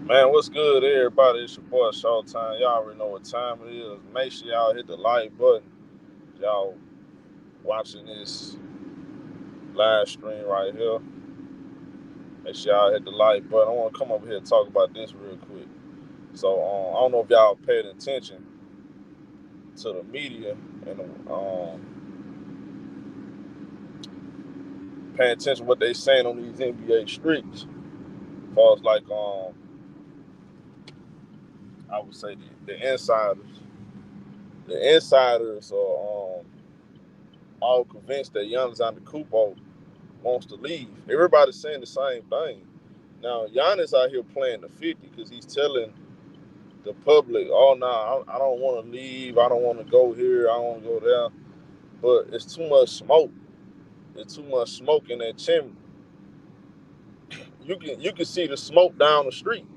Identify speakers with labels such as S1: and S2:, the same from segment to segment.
S1: Man, what's good, everybody? It's your boy Showtime. Y'all already know what time it is. Make sure y'all hit the like button. Y'all watching this live stream right here. Make sure y'all hit the like button. I want to come over here and talk about this real quick. So, I don't know if y'all paid attention to the media and paying attention to what they saying on these NBA streets. As far as like, I would say the insiders. The insiders are all convinced that Giannis Antetokounmpo wants to leave. Everybody's saying the same thing. Now, Giannis out here playing the 50 because he's telling the public, oh, no, I don't want to leave. I don't want to go here. I don't want to go there. But it's too much smoke. There's too much smoke in that chimney. You can see the smoke down the street.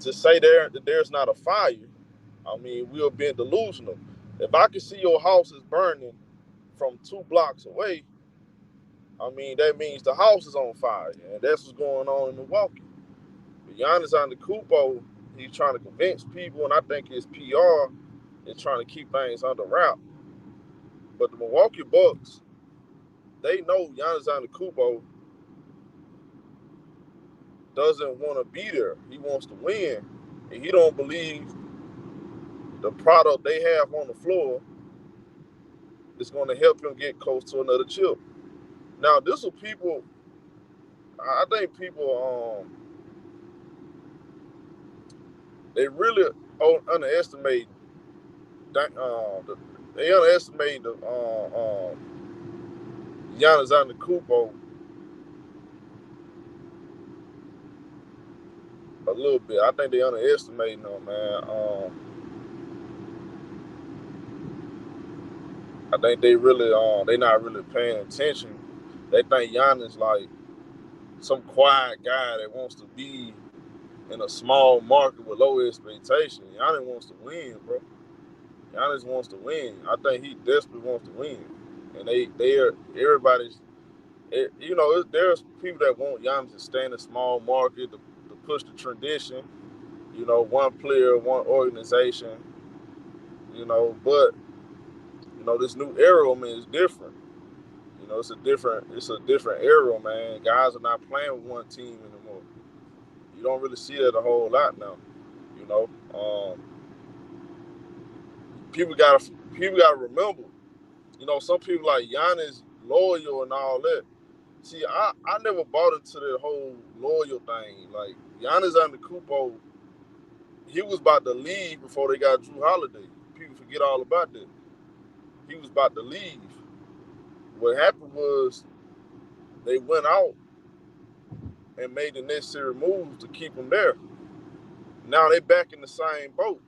S1: To say that there's not a fire, I mean, we're being delusional. If I can see your house is burning from 2 blocks away, I mean, that means the house is on fire. And that's what's going on in Milwaukee. But Giannis Antetokounmpo, he's trying to convince people, and I think his PR is trying to keep things under wrap. But the Milwaukee Bucks, they know Giannis Antetokounmpo doesn't want to be there. He wants to win, and he don't believe the product they have on the floor is going to help him get close to another chip. Now, this is people. I think people they really underestimate. They underestimate Giannis Antetokounmpo a little bit. I think they underestimate him, man. I think they not really paying attention. They think Giannis like some quiet guy that wants to be in a small market with low expectation. Giannis wants to win, bro. Giannis wants to win. I think he desperately wants to win, and they are everybody's. There's people that want Giannis to stay in a small market to push the tradition. One player, one organization. But this new era, man, is different. It's a different era, man. Guys are not playing with one team anymore. You don't really see that a whole lot now. You know, people gotta remember. Some people like Giannis loyal and all that. See, I never bought into that whole loyal thing. Like Giannis Antetokounmpo, he was about to leave before they got Drew Holiday. People forget all about that. He was about to leave. What happened was they went out and made the necessary moves to keep him there. Now they back in the same boat.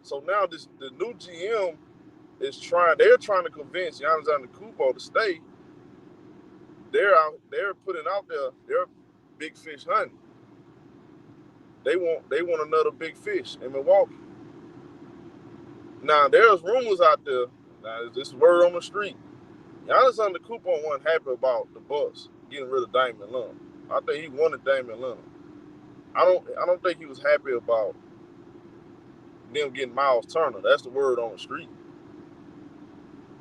S1: So now the new GM is trying. They're trying to convince Giannis Antetokounmpo to stay. They're putting out there. They're big fish hunting. They want another big fish in Milwaukee. Now there's rumors out there. Now this word on the street. Giannis Antetokounmpo wasn't happy about the Bucks getting rid of Damian Lillard. I think he wanted Damian Lillard. I don't think he was happy about them getting Miles Turner. That's the word on the street.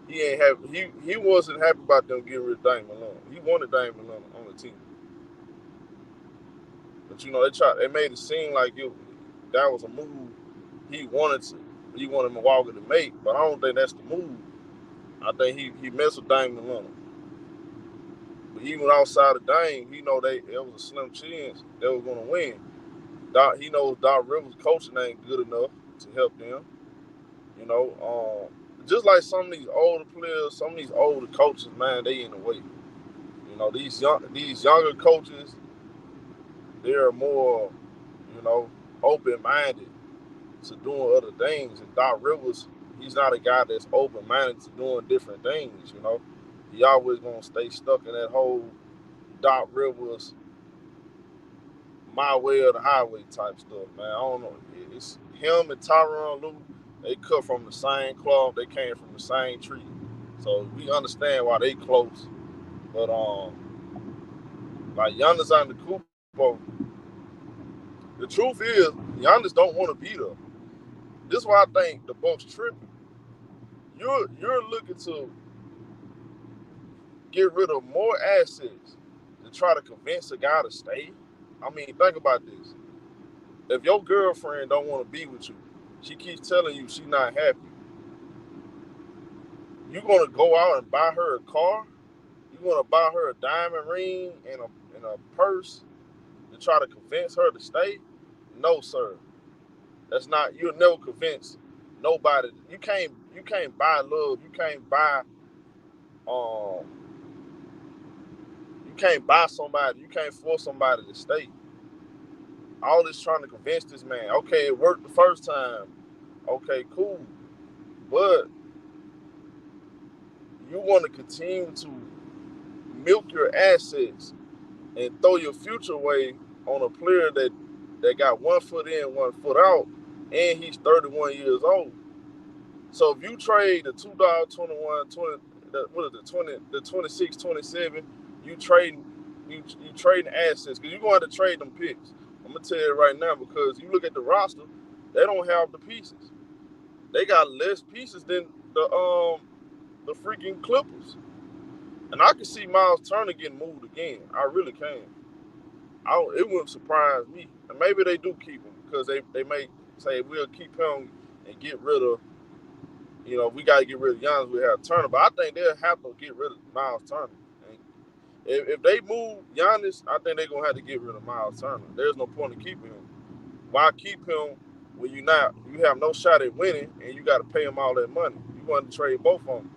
S1: He ain't happy. He wasn't happy about them getting rid of Damian Lillard. He wanted Damian Lillard on the team. But they made it seem like that was a move he wanted Milwaukee to make. But I don't think that's the move. I think he messed with Damian Lillard. But even outside of Dame, there was a slim chance they were going to win. He knows Doc Rivers' coaching ain't good enough to help them. Just like some of these older players, some of these older coaches, man, they in the way. These younger coaches, they're more, you know, open minded to doing other things. And Doc Rivers, he's not a guy that's open minded to doing different things. He always gonna stay stuck in that whole Doc Rivers my way or the highway type stuff, man. I don't know. It's him and Tyronn Lue. They cut from the same cloth. They came from the same tree. So we understand why they close. But like Giannis Antetokounmpo, Well, the truth is, Giannis don't want to be there. This is why I think the Bucks tripping. You're looking to get rid of more assets to try to convince a guy to stay. I mean, think about this. If your girlfriend don't want to be with you, she keeps telling you she's not happy, you gonna go out and buy her a car? You gonna buy her a diamond ring and a purse to try to convince her to stay? No, sir. That's not. You'll never convince nobody. You can't buy love. Um you can't buy somebody. You can't force somebody to stay. All this trying to convince this man. Okay, it worked the first time. Okay, cool. But you want to continue to milk your assets and throw your future away on a player that got 1 foot in, 1 foot out, and he's 31 years old. So if you trade the 2021, 20, what is it, 20, the 26, 27, you trading assets because you're going to have to trade them picks. I'm gonna tell you right now because you look at the roster, they don't have the pieces. They got less pieces than the freaking Clippers. And I can see Miles Turner getting moved again. I really can. It wouldn't surprise me. And maybe they do keep him because they may say we'll keep him and get rid of. We got to get rid of Giannis. We have Turner, but I think they'll have to get rid of Miles Turner. And if they move Giannis, I think they're gonna have to get rid of Miles Turner. There's no point in keeping him. Why keep him when you have no shot at winning and you got to pay him all that money? You want to trade both of them.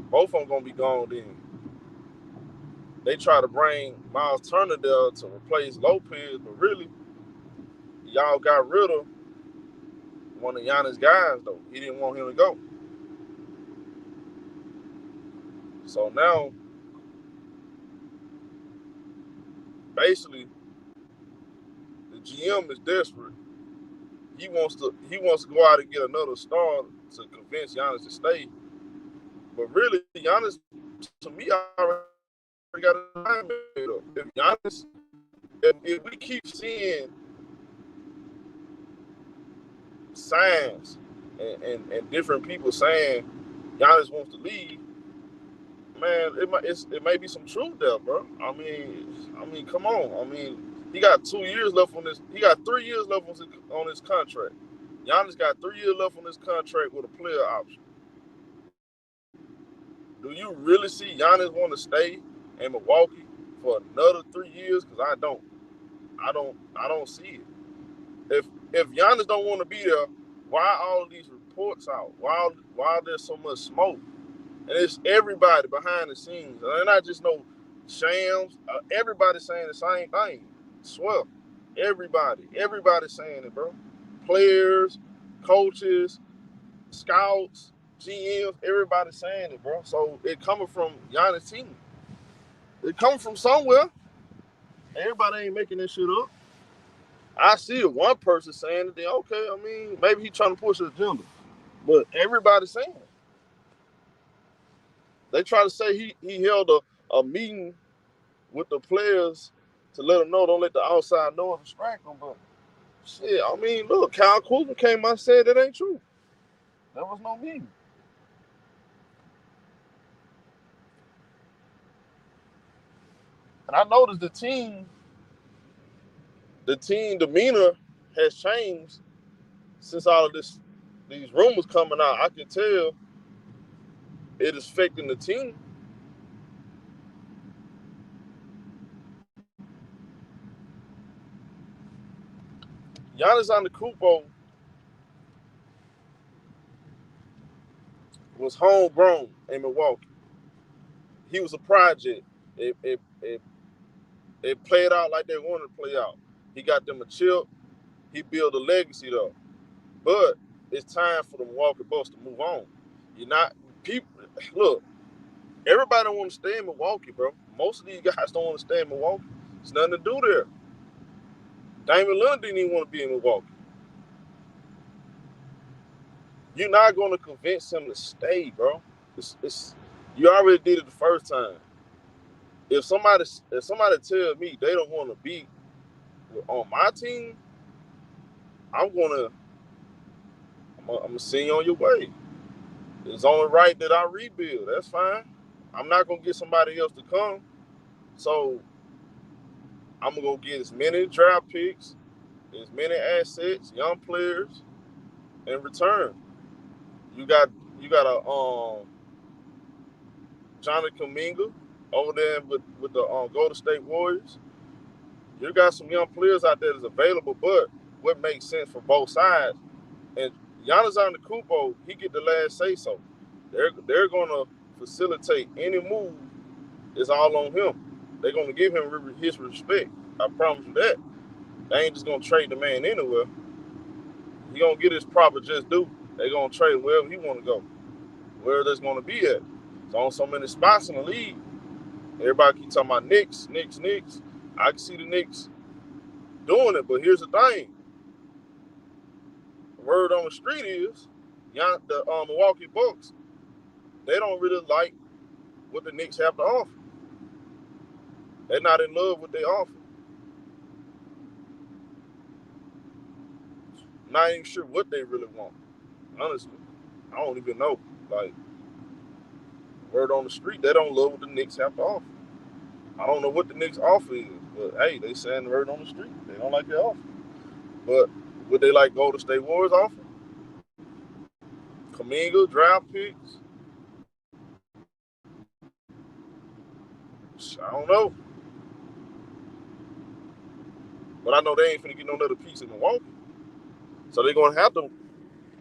S1: Both of them gonna be gone then. They try to bring Miles Turner there to replace Lopez, but really, y'all got rid of one of Giannis' guys, though. He didn't want him to go. So now, basically, the GM is desperate. He wants to go out and get another star to convince Giannis to stay. But really, Giannis, to me, already got a mind made up. If we keep seeing signs and different people saying Giannis wants to leave, man, it may be some truth there, bro. I mean, come on. I mean, he got 2 years left on this. He got 3 years left on his contract. Giannis got 3 years left on his contract with a player option. Do you really see Giannis want to stay in Milwaukee for another 3 years? Because I don't. I don't see it. If Giannis don't want to be there, why all of these reports out? Why there's so much smoke? And it's everybody behind the scenes. And they're not just no shams. Everybody saying the same thing. I swear. Everybody's saying it, bro. Players, coaches, scouts, GMs, everybody's saying it, bro. So it coming from Giannis' team. It coming from somewhere. Everybody ain't making this shit up. I see it. One person saying it, then okay, I mean, maybe he's trying to push an agenda. But everybody's saying it. They try to say he held a meeting with the players to let them know, don't let the outside know and distract them. But shit, I mean, look, Kyle Kuzma came out and said that ain't true. There was no meeting. And I noticed the team demeanor has changed since all of these rumors coming out. I can tell it is affecting the team. Giannis Antetokounmpo was homegrown in Milwaukee. He was a project. It played out like they wanted to play out. He got them a chip. He built a legacy though. But it's time for the Milwaukee Bucks to move on. You're not people. Look, everybody don't want to stay in Milwaukee, bro. Most of these guys don't want to stay in Milwaukee. There's nothing to do there. Damian Leonard didn't even want to be in Milwaukee. You're not going to convince him to stay, bro. You already did it the first time. if somebody tell me they don't want to be on my team, I'm gonna send you on your way. It's only right that I rebuild. That's fine. I'm not gonna get somebody else to come. So I'm gonna go get as many draft picks, as many assets, young players, in return. You got a Johnny Kuminga over there with the Golden State Warriors. You got some young players out there that's available, but what makes sense for both sides. And Giannis Antetokounmpo, he get the last say so. They're gonna facilitate any move. It's all on him. They're gonna give him his respect. I promise you that. They ain't just gonna trade the man anywhere. He gonna get his proper just due. They gonna trade wherever he wanna go, where that's gonna be at. It's on so many spots in the league. Everybody keep talking about Knicks. I can see the Knicks doing it, but here's the thing. The word on the street is the Milwaukee Bucks, they don't really like what the Knicks have to offer. They're not in love with what they offer. I'm not even sure what they really want. Honestly, I don't even know. Like, word on the street, they don't love what the Knicks have to offer. I don't know what the Knicks offer is, but hey, they saying the word on the street. They don't like their offer. But would they like Golden State Warriors offer? Kuminga, draft picks? I don't know. But I know they ain't finna get no other piece in Milwaukee. So they're gonna have to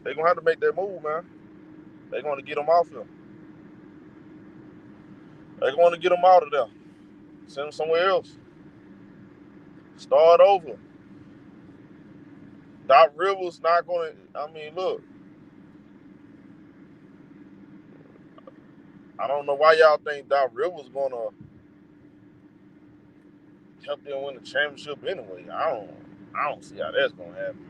S1: make that move, man. They're gonna get them off him. They're gonna get them out of there. Send them somewhere else. Start over. Doc Rivers not gonna. I mean, look. I don't know why y'all think Doc Rivers gonna help them win the championship anyway. I don't see how that's gonna happen.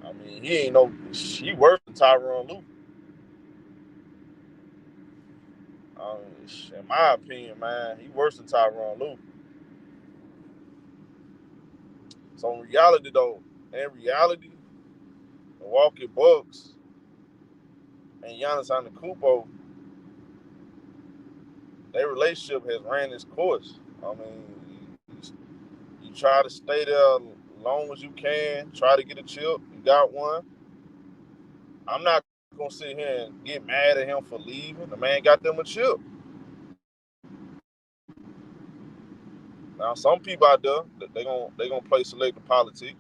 S1: I mean, he ain't no. He worse than Tyronn Lue. In my opinion, man, he worse than Tyronn Lue. So in reality, Milwaukee Bucks and Giannis Antetokounmpo, their relationship has ran its course. I mean, you try to stay there as long as you can. Try to get a chip. You got one. I'm not gonna sit here and get mad at him for leaving. The man got them a chip. Now some people out there, they gonna play selective politics.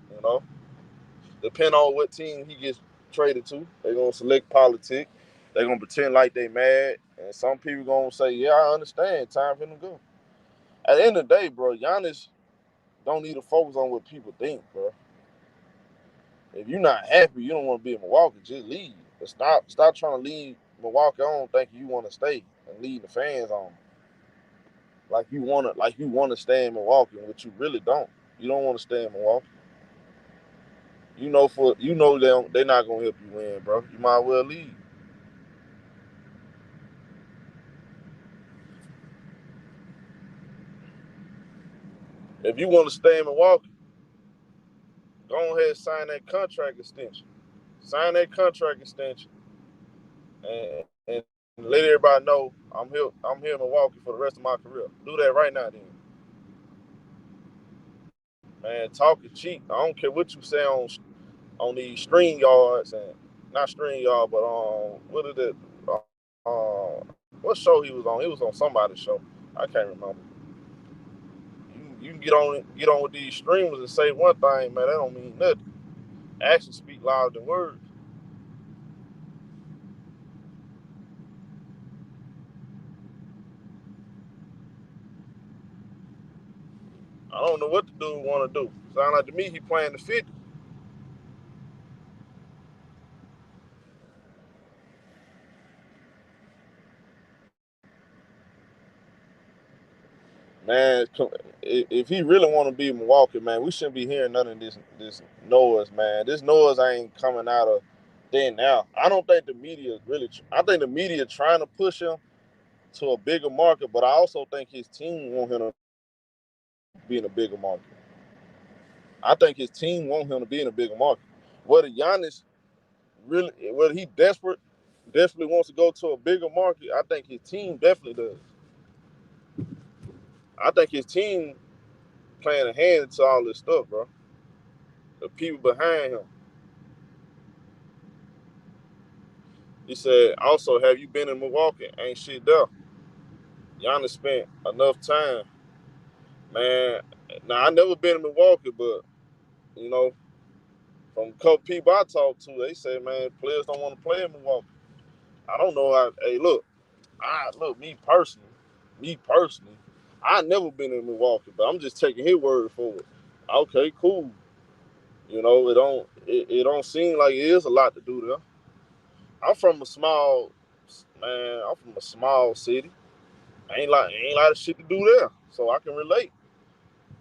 S1: You know, depending on what team he gets traded to, they're gonna select politics. They're gonna pretend like they mad, and some people gonna say, "Yeah, I understand. Time for him to go." At the end of the day, bro, Giannis don't need to focus on what people think, bro. If you're not happy, you don't want to be in Milwaukee, just leave. But stop trying to leave Milwaukee on thinking you want to stay and leave the fans on. Like you wanna stay in Milwaukee, but you really don't. You don't want to stay in Milwaukee. They're not gonna help you win, bro. You might well leave. If you want to stay in Milwaukee, go ahead and sign that contract extension. Sign that contract extension and let everybody know I'm here in Milwaukee for the rest of my career. Do that right now, then. Man, talk is cheap. I don't care what you say on these string yards and not string yard, but what is it? What show he was on? He was on somebody's show. I can't remember. You can get on with these streamers and say one thing, man. That don't mean nothing. Actions speak louder than words. I don't know what the dude want to do. Sound like to me he playing the 50. Man, if he really want to be Milwaukee, man, we shouldn't be hearing none of this noise, man. This noise ain't coming out of then now. I don't think the media really. I think the media trying to push him to a bigger market, but I also think his team want him to be in a bigger market. I think his team want him to be in a bigger market. Whether Giannis whether he definitely wants to go to a bigger market, I think his team definitely does. I think his team playing a hand into all this stuff, bro. The people behind him. He said, also, have you been in Milwaukee? Ain't shit there. Giannis spent enough time. Man, now I never been in Milwaukee, but, you know, from a couple people I talked to, they say, man, players don't want to play in Milwaukee. I don't know how, hey, look, me personally, I never been in Milwaukee, but I'm just taking his word for it. Okay, cool. You know, it don't seem like it is a lot to do there. I'm from a small I'm from a small city. Ain't a lot of shit to do there. So I can relate.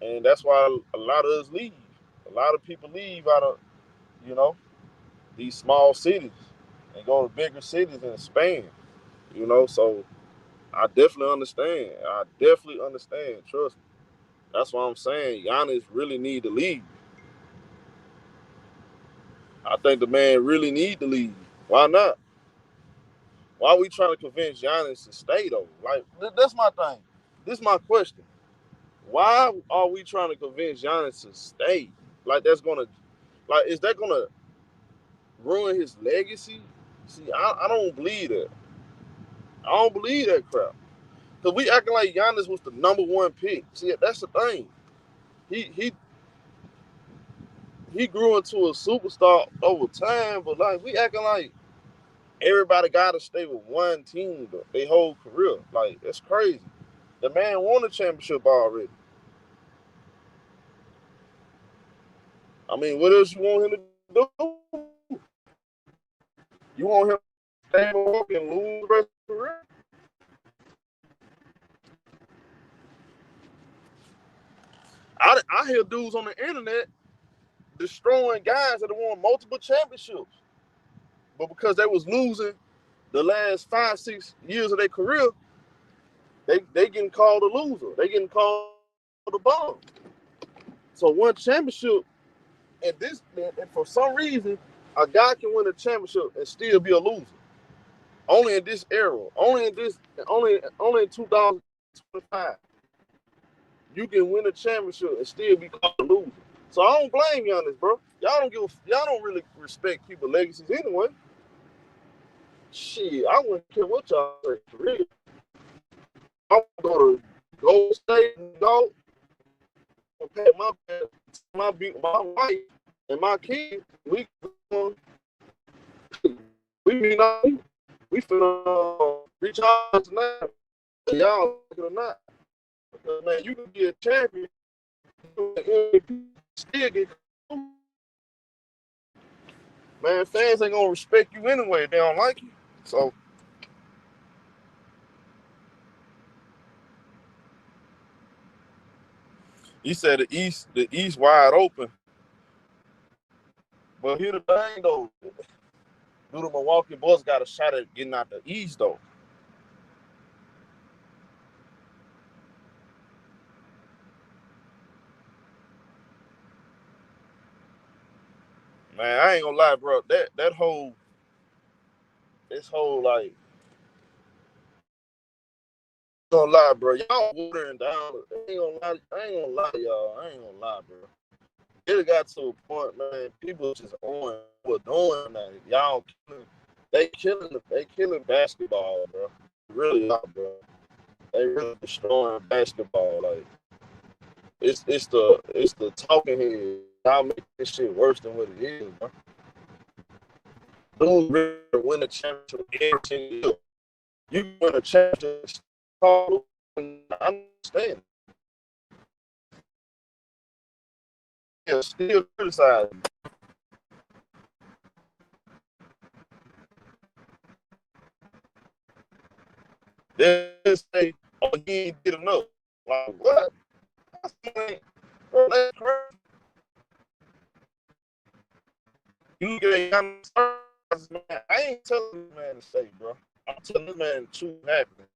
S1: And that's why a lot of us leave. A lot of people leave out of, you know, these small cities and go to bigger cities and expand. You know, so I definitely understand. I definitely understand. Trust me. That's why I'm saying Giannis really need to leave. I think the man really need to leave. Why not? Why are we trying to convince Giannis to stay though? Like that's my thing. This is my question. Why are we trying to convince Giannis to stay? Like that's gonna, like, is that gonna ruin his legacy? See, I don't believe that. I don't believe that crap. Cause we acting like Giannis was the #1 pick. See, that's the thing. He he he grew into a superstar over time, but like we acting like everybody gotta stay with one team their whole career. Like that's crazy. The man won a championship already. I mean, what else you want him to do? You want him to stay in Milwaukee and lose the rest of the career? I hear dudes on the internet destroying guys that have won multiple championships, but because they was losing the last 5-6 years of their career, they getting called a loser. They getting called a bum. So one championship, and for some reason, a guy can win a championship and still be a loser. Only in this era. Only in 2025. You can win a championship and still be called a loser. So I don't blame Giannis, bro. Y'all don't really respect people's legacies anyway. Shit, I wouldn't care what y'all say for real. I would go to Gold State and go and pay my wife and my kids. We mean we finna reach out tonight. Y'all like it or not. Man, you can be a champion, still get. Man, fans ain't gonna respect you anyway if they don't like you. So he said the East wide open. But here the thing though, do the Milwaukee Bucks got a shot at getting out the East though? Man, I ain't gonna lie, bro. This whole like, gonna lie, bro. Y'all watering down. I ain't gonna lie, y'all. I ain't gonna lie, bro. It got to a point, man. People just on what doing that. Y'all they killing basketball, bro. Really are, bro. They really destroying basketball. Like it's the talking head. Y'all make this shit worse than what it is, bro. Dude really win a championship every single year. You win a championship, I understand. Yeah, still criticizing. They say, "Oh, he ain't did enough." Like what? Bro, that's crazy. You get Giannis, man. I ain't telling this man to stay, bro. I'm telling this man the truth happening.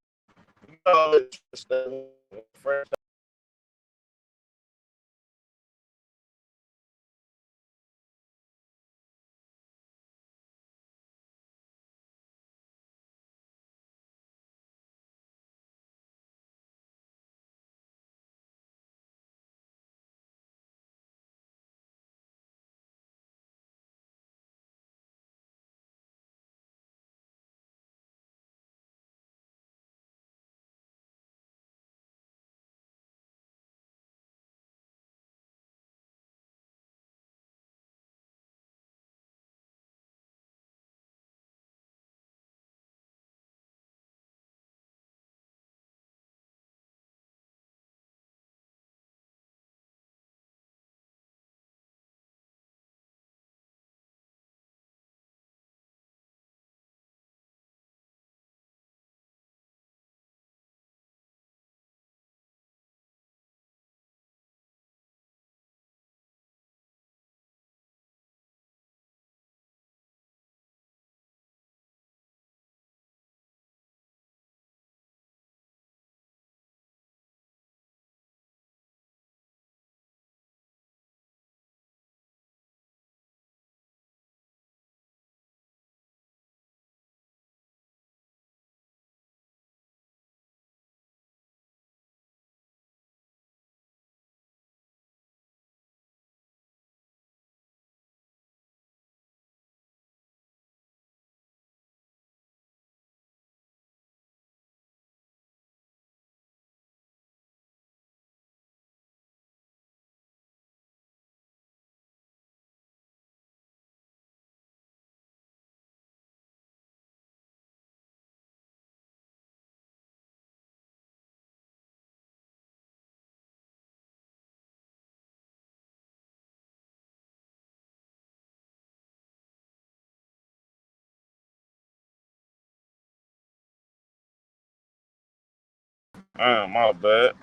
S1: My bad.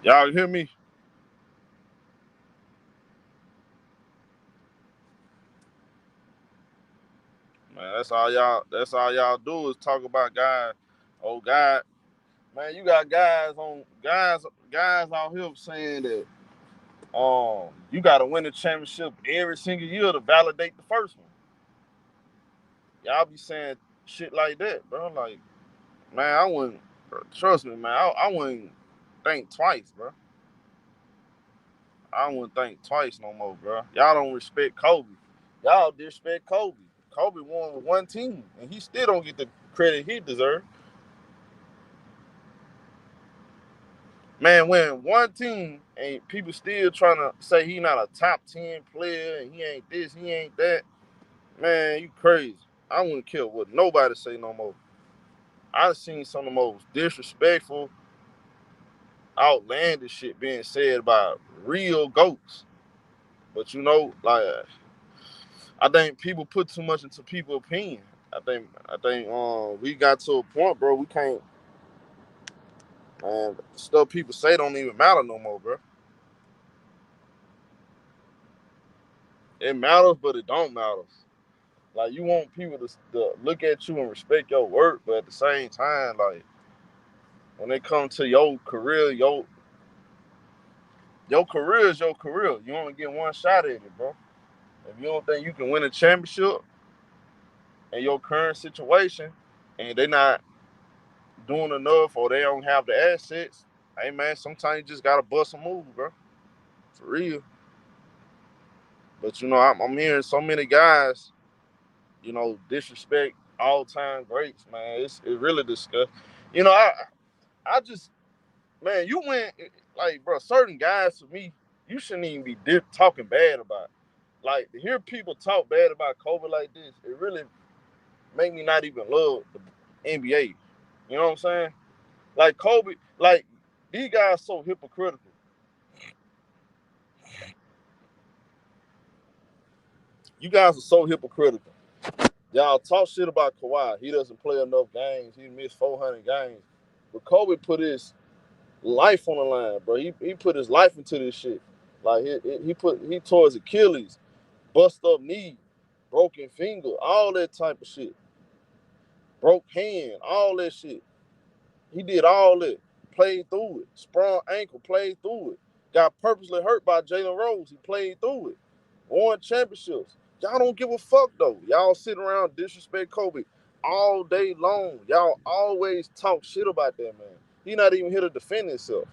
S1: Y'all hear me? Man, that's all y'all do is talk about guys. Oh God, man, you got guys out here saying that you gotta win the championship every single year to validate the first one. Y'all be saying shit like that, bro. Like, man, I wouldn't trust me, man. I wouldn't think twice, bro. I wouldn't think twice no more, bro. Y'all don't respect Kobe. Y'all disrespect Kobe. Kobe won with one team, and he still don't get the credit he deserves. Man, when one team and people still trying to say he not a top 10 player and he ain't this, he ain't that, man, you crazy. I wouldn't care what nobody say no more. I've seen some of the most disrespectful, outlandish shit being said by real goats. But like I think people put too much into people's opinion. I think we got to a point, bro. We can't, man. Stuff people say don't even matter no more, bro. It matters, but it don't matter. Like you want people to look at you and respect your work, but at the same time, like when it comes to your career, your career is your career. You only get one shot at it, bro. If you don't think you can win a championship in your current situation, and they're not doing enough or they don't have the assets, hey man, sometimes you just gotta bust a move, bro. For real. But I'm hearing so many guys, disrespect all time greats, man. It really disgusting. I just man, you went like, bro. Certain guys, for me, you shouldn't even be talking bad about. Like to hear people talk bad about Kobe like this, it really make me not even love the NBA. You know what I'm saying? Like Kobe, like these guys so hypocritical. You guys are so hypocritical. Y'all talk shit about Kawhi. He doesn't play enough games. He missed 400 games. But Kobe put his life on the line, bro. He put his life into this shit. Like he tore his Achilles, bust up knee. broken finger, all that type of shit. Broke hand, all that shit. He did all that. Played through it. Sprung ankle, played through it. Got purposely hurt by Jalen Rose. He played through it. Won championships. Y'all don't give a fuck though. Y'all sit around disrespect Kobe all day long. Y'all always talk shit about that man. He not even here to defend himself.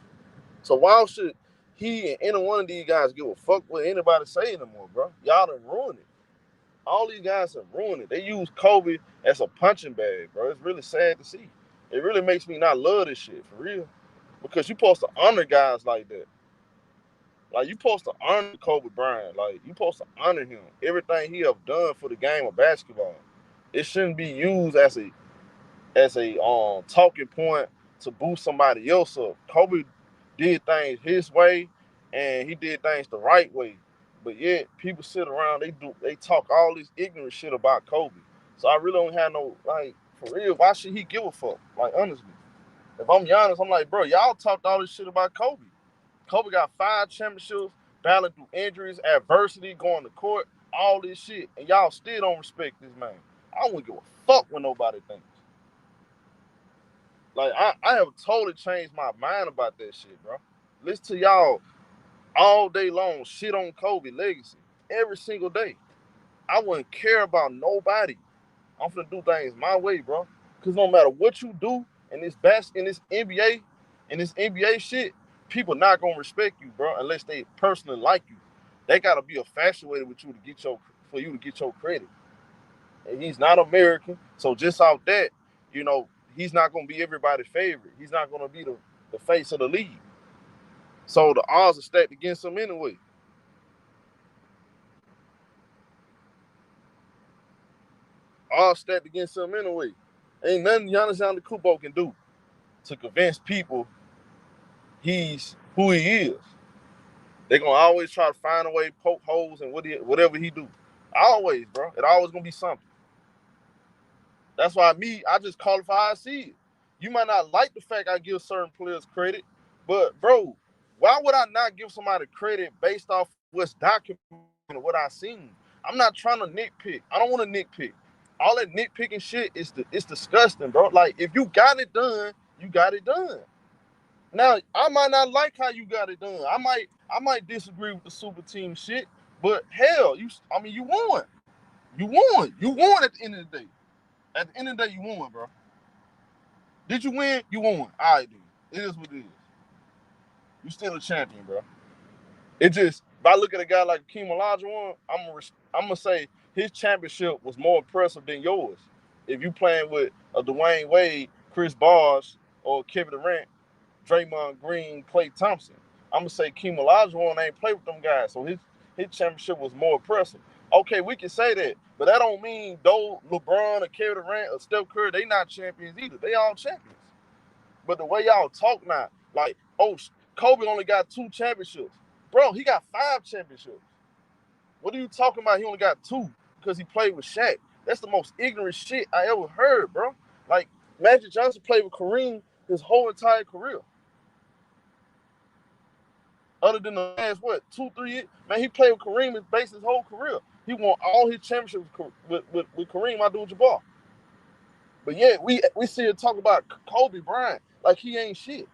S1: So why should he and any one of these guys give a fuck what anybody say anymore, bro? Y'all done ruined it. All these guys have ruined it. They use Kobe as a punching bag, bro. It's really sad to see. It really makes me not love this shit, for real. Because you supposed to honor guys like that. Like, you supposed to honor Kobe Bryant. Like, you supposed to honor him. Everything he have done for the game of basketball. It shouldn't be used as a talking point to boost somebody else up. Kobe did things his way, and he did things the right way. But yet people sit around, they talk all this ignorant shit about Kobe. So I really don't have no, like, for real, why should he give a fuck? Like, honestly. If I'm Giannis, I'm like, bro, y'all talked all this shit about Kobe. Kobe got 5 championships, battling through injuries, adversity, going to court, all this shit, and y'all still don't respect this man. I wouldn't give a fuck what nobody thinks. Like, I have totally changed my mind about that shit, bro. Listen to y'all all day long shit on Kobe legacy every single day. I wouldn't care about nobody. I'm finna do things my way, bro. Cause no matter what you do in this NBA shit, people not gonna respect you, bro, unless they personally like you. They gotta be infatuated with you for you to get your credit. And he's not American, so just off that, you know, he's not gonna be everybody's favorite. He's not gonna be the face of the league. So the odds are stacked against him anyway. Odds stacked against him anyway. Ain't nothing Giannis Antetokounmpo can do to convince people he's who he is. They're gonna always try to find a way, poke holes in whatever he do. Always, bro. It always gonna be something. That's why I just call it for how I see it. You might not like the fact I give certain players credit, but bro, why would I not give somebody credit based off what's documented and what I seen? I'm not trying to nitpick. I don't want to nitpick. All that nitpicking shit it's disgusting, bro. Like, if you got it done, you got it done. Now, I might not like how you got it done. I might disagree with the super team shit, but hell, you won. You won. You won at the end of the day. At the end of the day, you won, bro. Did you win? You won. All right, dude. It is what it is. You still a champion, bro. It just, if I look at a guy like Hakeem Olajuwon, I'm gonna say his championship was more impressive than yours. If you playing with a Dwayne Wade, Chris Bosh, or Kevin Durant, Draymond Green, Klay Thompson, I'm gonna say Hakeem Olajuwon ain't played with them guys, so his championship was more impressive. Okay, we can say that, but that don't mean though LeBron or Kevin Durant or Steph Curry, they not champions either. They all champions. But the way y'all talk now, like, oh, Kobe only got 2 championships. Bro, he got 5 championships. What are you talking about? He only got 2 because he played with Shaq. That's the most ignorant shit I ever heard, bro. Like, Magic Johnson played with Kareem his whole entire career. Other than the last, 2, 3 years? Man, he played with Kareem his whole career. He won all his championships with Kareem Abdul-Jabbar. But yeah, we see him talk about Kobe Bryant like he ain't shit.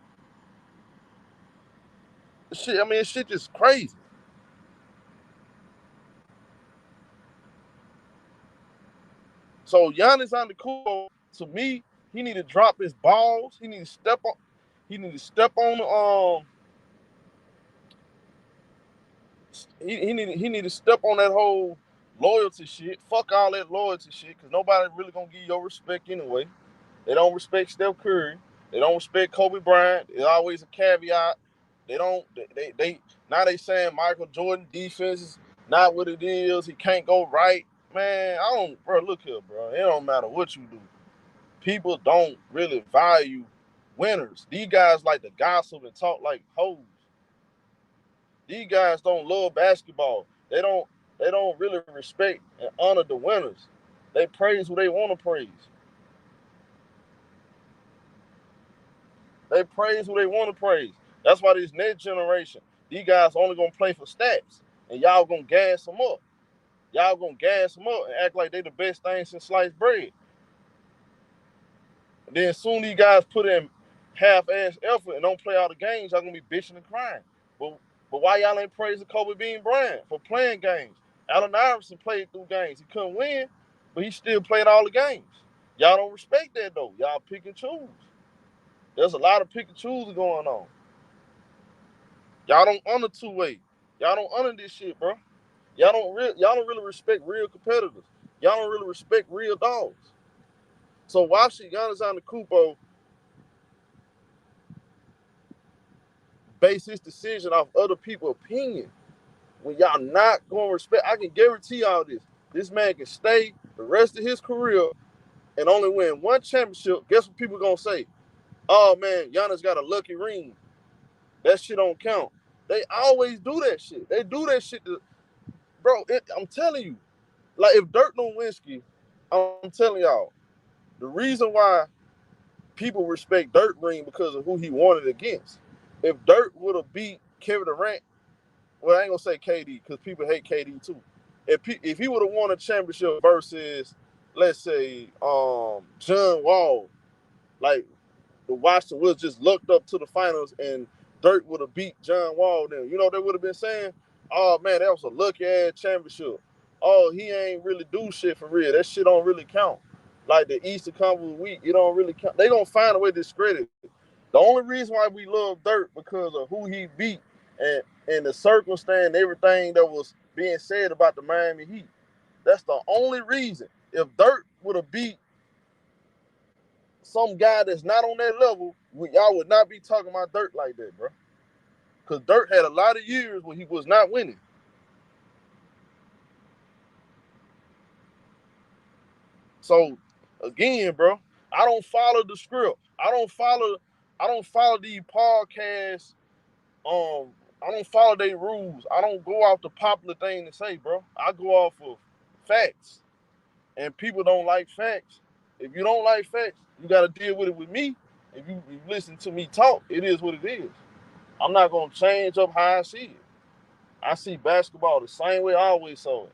S1: Shit just crazy. So Giannis Antetokounmpo, to me, he need to drop his balls. He need to step on. He need to step on the he need to step on that whole loyalty shit. Fuck all that loyalty shit, because nobody really gonna give you your respect anyway. They don't respect Steph Curry. They don't respect Kobe Bryant. There's always a caveat. They don't. They now they saying Michael Jordan defense is not what it is. He can't go right. Man, I don't, bro. Look here, bro. It don't matter what you do. People don't really value winners. These guys like to gossip and talk like hoes. These guys don't love basketball. They don't really respect and honor the winners. They praise who they want to praise. They praise who they want to praise. That's why this next generation, these guys only gonna play for stats, and y'all gonna gas them up. Y'all gonna gas them up and act like they the best thing since sliced bread. And then soon these guys put in half-ass effort and don't play all the games, y'all gonna be bitching and crying. But why y'all ain't praising Kobe Bean Bryant for playing games? Allen Iverson played through games. He couldn't win, but he still played all the games. Y'all don't respect that though. Y'all pick and choose. There's a lot of pick and choosing going on. Y'all don't honor two-way. Y'all don't honor this shit, bro. Y'all don't really respect real competitors. Y'all don't really respect real dogs. So why should Giannis Antetokounmpo base his decision off other people's opinion when y'all not going to respect? I can guarantee y'all this. This man can stay the rest of his career and only win one championship. Guess what people going to say? Oh, man, Giannis got a lucky ring. That shit don't count. They always do that shit. They do that shit. Bro, I'm telling you. Like, if Dirk Nowitzki, I'm telling y'all, the reason why people respect Dirk ring because of who he won it against. If Dirk would have beat Kevin Durant, well, I ain't gonna say KD because people hate KD too. If he would have won a championship versus, let's say, John Wall, like the Washington was just looked up to the finals and Dirk would have beat John Wall, then you know they would have been saying, "Oh man, that was a lucky ass championship. Oh, he ain't really do shit for real. That shit don't really count." Like the Eastern Conference week, it don't really count. They gonna find a way to discredit it. The only reason why we love Dirk because of who he beat and the circumstance, everything that was being said about the Miami Heat. That's the only reason. If Dirk would have beat some guy that's not on that level, y'all would not be talking about Dirk like that, bro. Because Dirk had a lot of years where he was not winning. So again, bro, I don't follow the script. I don't follow these podcasts. I don't follow their rules. I don't go off the popular thing to say, bro. I go off of facts. And people don't like facts. If you don't like facts, you got to deal with it with me. If you listen to me talk, it is what it is. I'm not going to change up how I see it. I see basketball the same way I always saw it.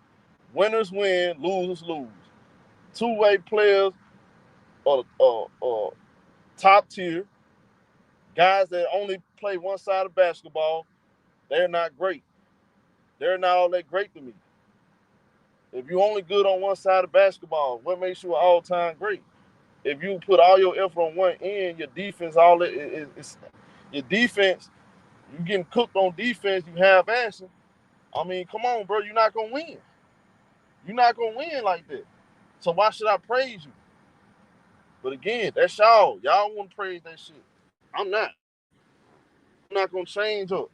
S1: Winners win, losers lose. Two-way players are top tier. Guys that only play one side of basketball, they're not great. They're not all that great to me. If you're only good on one side of basketball, what makes you an all-time great? If you put all your effort on one end, your defense, your defense, you getting cooked on defense, you have action. I mean, come on, bro, you're not gonna win. You're not gonna win like that. So why should I praise you? But again, that's y'all. Y'all want to praise that shit. I'm not. I'm not gonna change up.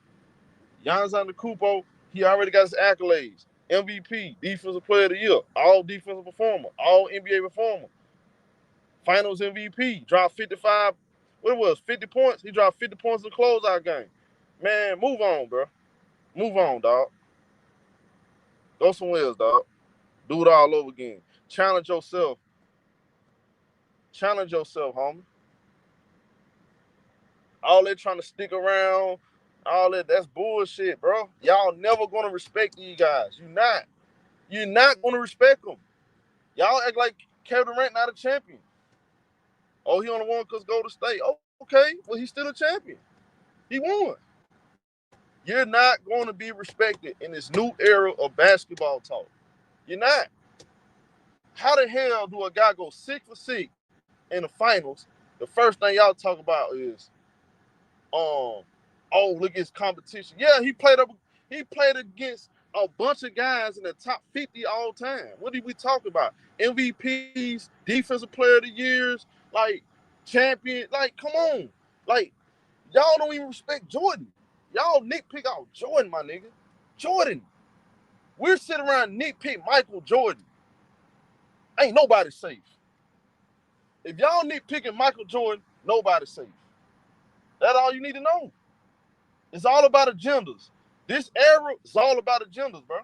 S1: Giannis Antetokounmpo, he already got his accolades. MVP, Defensive Player of the Year, All Defensive Performer, All NBA Performer, Finals MVP, dropped 55. What it was, 50 points? He dropped 50 points in the closeout game. Man, move on, bro. Move on, dog. Go somewhere else, dog. Do it all over again. Challenge yourself. Challenge yourself, homie. All that trying to stick around, all that's bullshit, bro. Y'all never gonna respect these guys. You're not gonna respect them. Y'all act like Kevin Durant not a champion. Oh, he only won because Golden State. Oh, okay, well he's still a champion. He won. You're not going to be respected in this new era of basketball talk. You're not. How the hell do a guy go 6 for 6 in the finals? The first thing y'all talk about is, oh, look at his competition. Yeah, he played against a bunch of guys in the top 50 all time. What did we talk about? MVPs, Defensive Player of the Years, like champion. Like, come on. Like, y'all don't even respect Jordan. Y'all nitpick out Jordan, my nigga. Jordan. We're sitting around nitpick Michael Jordan. Ain't nobody safe. If y'all nitpicking Michael Jordan, nobody's safe. That's all you need to know. It's all about agendas. This era is all about agendas, bro.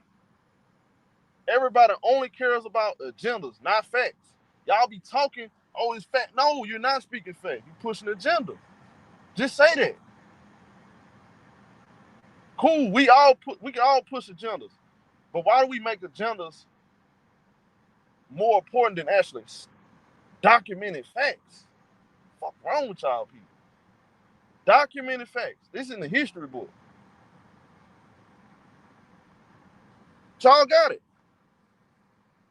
S1: Everybody only cares about agendas, not facts. Y'all be talking, oh, it's fact. No, you're not speaking fact. You're pushing agenda. Just say that. Cool. We can all push agendas. But why do we make agendas more important than actually documented facts? Fuck wrong with y'all people? Documented facts. This is in the history book. Y'all got it.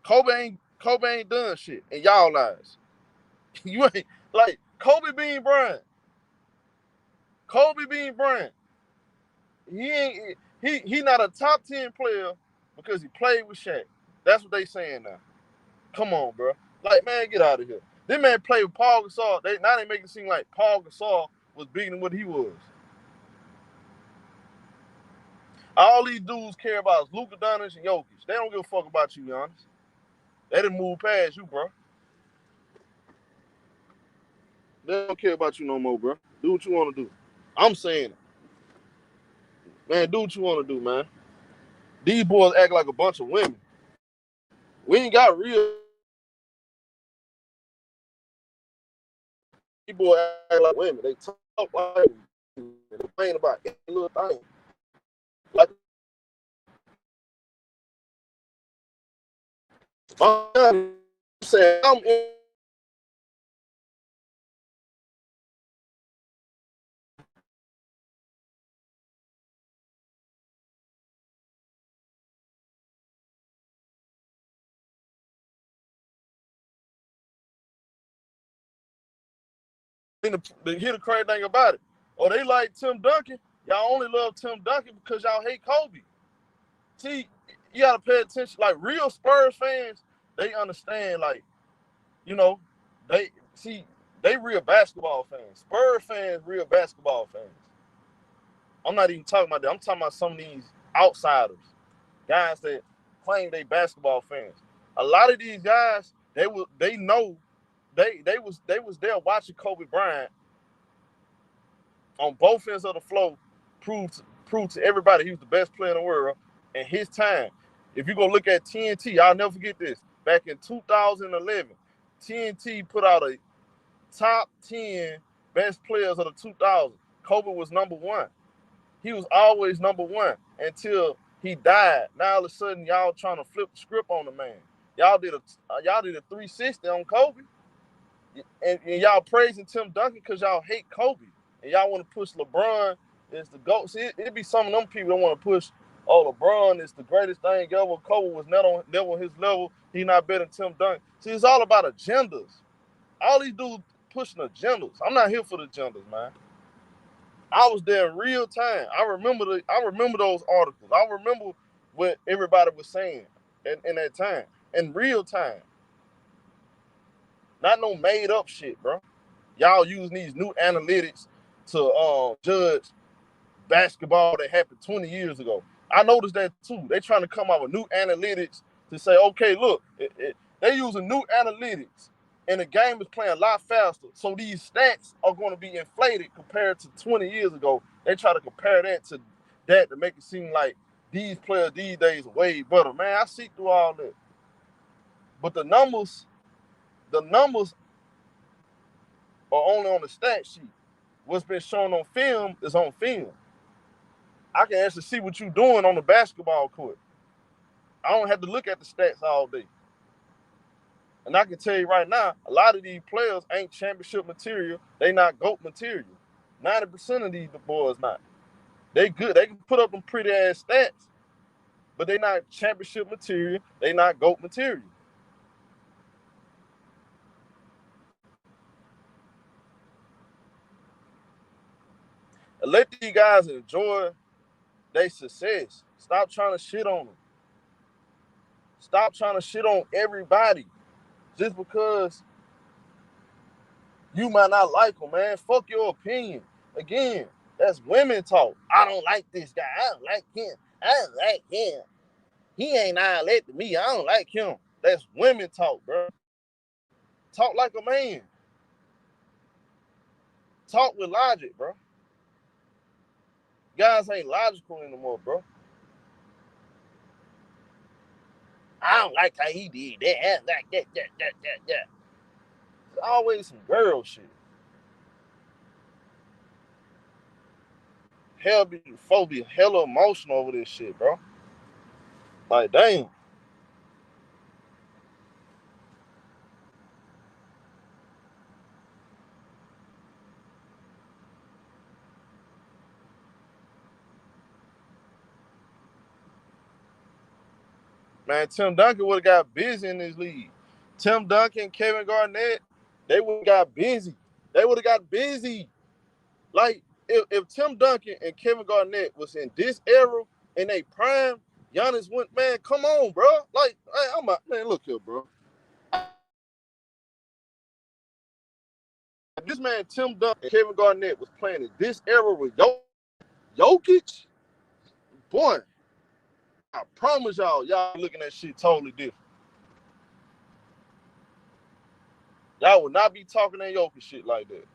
S1: Kobe ain't done shit in y'all lives. You ain't like Kobe Bean Bryant. Kobe Bean Bryant. He not a top 10 player because he played with Shaq. That's what they saying now. Come on, bro. Like, man, get out of here. This man played with Paul Gasol. Now they make it seem like Paul Gasol was bigger than what he was. All these dudes care about is Luka Doncic and Jokic. They don't give a fuck about you, Giannis. They didn't move past you, bro. They don't care about you no more, bro. Do what you want to do. I'm saying it. Man, do what you want to do, man. These boys act like a bunch of women. We ain't got real. These boys act like women. They talk like women. They complain about every little thing. Like, I'm saying, I'm hear the crazy thing about it. Oh, they like Tim Duncan. Y'all only love Tim Duncan because y'all hate Kobe. See, you gotta pay attention. Like real Spurs fans, they understand. Like, you know, they real basketball fans. Spurs fans, real basketball fans. I'm not even talking about that. I'm talking about some of these outsiders, guys that claim they basketball fans. A lot of these guys, they know they was there watching Kobe Bryant on both ends of the floor, proved to everybody he was the best player in the world in his time. If you go look at TNT, I'll never forget this. Back in 2011, TNT put out a top 10 best players of the 2000s. Kobe was number one. He was always number one until he died. Now all of a sudden, y'all trying to flip the script on the man. Y'all did a 360 on Kobe, and y'all praising Tim Duncan because y'all hate Kobe, and y'all want to push LeBron as the GOAT. See, it'd be some of them people that want to push, oh, LeBron is the greatest thing ever. Kobe was never on his level. He not better than Tim Duncan. See, it's all about agendas. All these dudes pushing agendas. I'm not here for the agendas, man. I was there in real time. I remember those articles. I remember what everybody was saying in that time, in real time. Not no made up shit, bro. Y'all using these new analytics to judge basketball that happened 20 years ago. I noticed that too. They trying to come out with new analytics to say, okay, look, they using new analytics, and the game is playing a lot faster. So these stats are going to be inflated compared to 20 years ago. They try to compare that to make it seem like these players these days are way better. Man, I see through all that. But the numbers are only on the stat sheet. What's been shown on film is on film. I can actually see what you're doing on the basketball court. I don't have to look at the stats all day. And I can tell you right now, a lot of these players ain't championship material. They not GOAT material. 90% of these boys not. They good. They can put up them pretty ass stats, but they not championship material. They not GOAT material. And let these guys enjoy their success. Stop trying to shit on them. Stop trying to shit on everybody just because you might not like them, man. Fuck your opinion. Again, that's women talk. I don't like this guy. I don't like him. I don't like him. He ain't elected me. I don't like him. That's women talk, bro. Talk like a man. Talk with logic, bro. Guys ain't logical anymore, bro. I don't like how he did that. I don't like that. It's always some girl shit. Hell be hella emotional over this shit, bro. Like, damn. Man, Tim Duncan would have got busy in this league. Tim Duncan, Kevin Garnett, they would have got busy. They would have got busy. Like, if Tim Duncan and Kevin Garnett was in this era in their prime, Giannis went, man, come on, bro. Like, man, look here, bro. If this man, Tim Duncan and Kevin Garnett was playing in this era with Jokic, boy, I promise y'all looking at shit totally different. Y'all would not be talking that Jokic shit like that.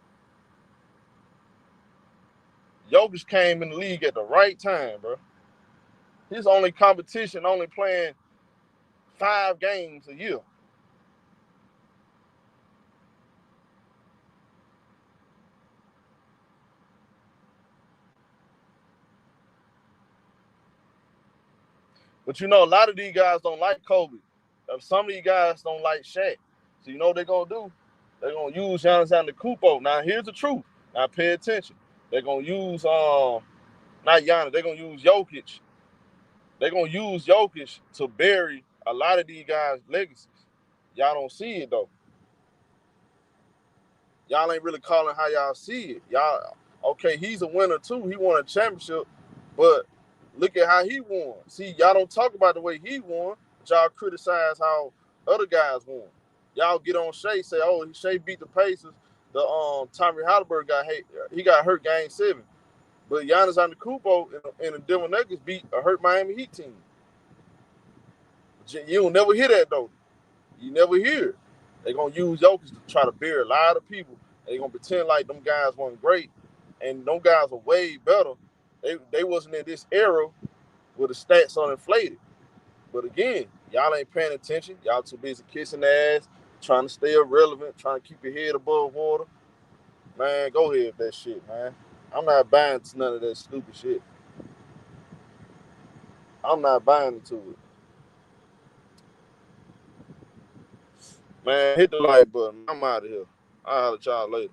S1: Jokic came in the league at the right time, bro. His only competition only playing 5 games a year. But you know, a lot of these guys don't like Kobe. Some of these guys don't like Shaq. So you know what they're gonna do? They're gonna use Giannis Antetokounmpo. Now here's the truth. Now pay attention. They're gonna use not Giannis. They're gonna use Jokic. They're gonna use Jokic to bury a lot of these guys' legacies. Y'all don't see it though. Y'all ain't really calling how y'all see it. Y'all, okay, he's a winner too. He won a championship, but look at how he won. See, y'all don't talk about the way he won, but y'all criticize how other guys won. Y'all get on Shea, say, oh, Shea beat the Pacers. The Tommy Halliburton he got hurt game 7. But Giannis Antetokounmpo and the Denver Nuggets beat a hurt Miami Heat team. You don't never hear that though. You never hear it. They're gonna use Jokic to try to bury a lot of people. They're gonna pretend like them guys weren't great, and them guys are way better. They wasn't in this era where the stats are inflated. But again, y'all ain't paying attention. Y'all too busy kissing the ass, trying to stay irrelevant, trying to keep your head above water. Man, go ahead with that shit, man. I'm not buying to none of that stupid shit. I'm not buying into it. Man, hit the like button. I'm out of here. I'll holler at y'all later.